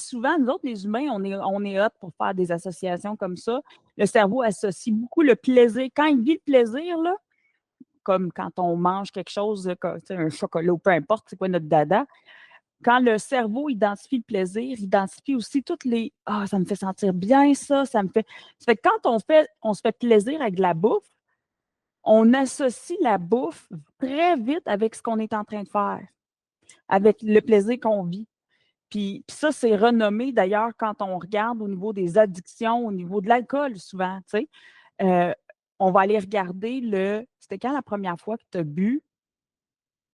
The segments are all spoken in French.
souvent, nous autres, les humains, on est hot pour faire des associations comme ça. Le cerveau associe beaucoup le plaisir. Quand il vit le plaisir, là, comme quand on mange quelque chose, comme, un chocolat ou peu importe, c'est quoi notre dada, quand le cerveau identifie le plaisir, il identifie aussi toutes les Ah, ça me fait sentir bien, ça me fait. Ça fait que quand on se fait plaisir avec de la bouffe, on associe la bouffe très vite avec ce qu'on est en train de faire, avec le plaisir qu'on vit. Puis ça, c'est renommé d'ailleurs quand on regarde au niveau des addictions, au niveau de l'alcool, souvent, tu sais. On va aller regarder c'était quand la première fois que tu as bu,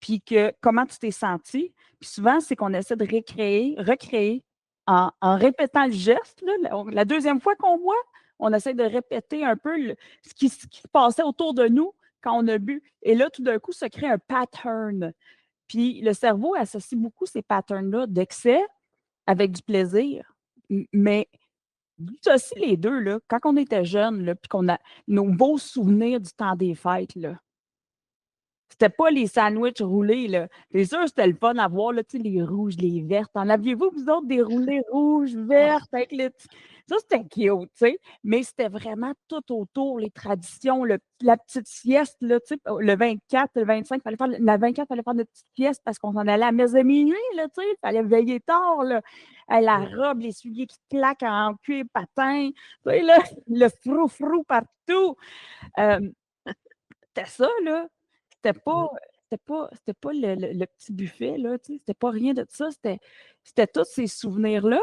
puis comment tu t'es senti. Puis souvent, c'est qu'on essaie de recréer en répétant le geste. Là, la deuxième fois qu'on voit, on essaie de répéter un peu ce qui se passait autour de nous quand on a bu. Et là, tout d'un coup, se crée un pattern. Puis le cerveau associe beaucoup ces patterns-là d'excès avec du plaisir. Mais aussi les deux, là, quand on était jeune, puis qu'on a nos beaux souvenirs du temps des fêtes, là, c'était pas les sandwichs roulés, là. C'est sûr, c'était le fun à voir, là, tu sais, les rouges, les vertes. En aviez-vous, vous autres, des roulés rouges, vertes, avec les... Ça, c'était cute, tu sais. Mais c'était vraiment tout autour, les traditions, la petite sieste, là, tu sais, le 24, le 25, la 24, il fallait faire notre petite sieste parce qu'on s'en allait à la messe de minuit, là, tu sais. Il fallait veiller tard, là. La robe, les souliers qui claquent en cuir patin, tu sais, là, le frou-frou partout. Euh, C'était ça, là. C'était pas, c'était pas le petit buffet, là, tu sais, c'était pas rien de ça. C'était tous ces souvenirs-là.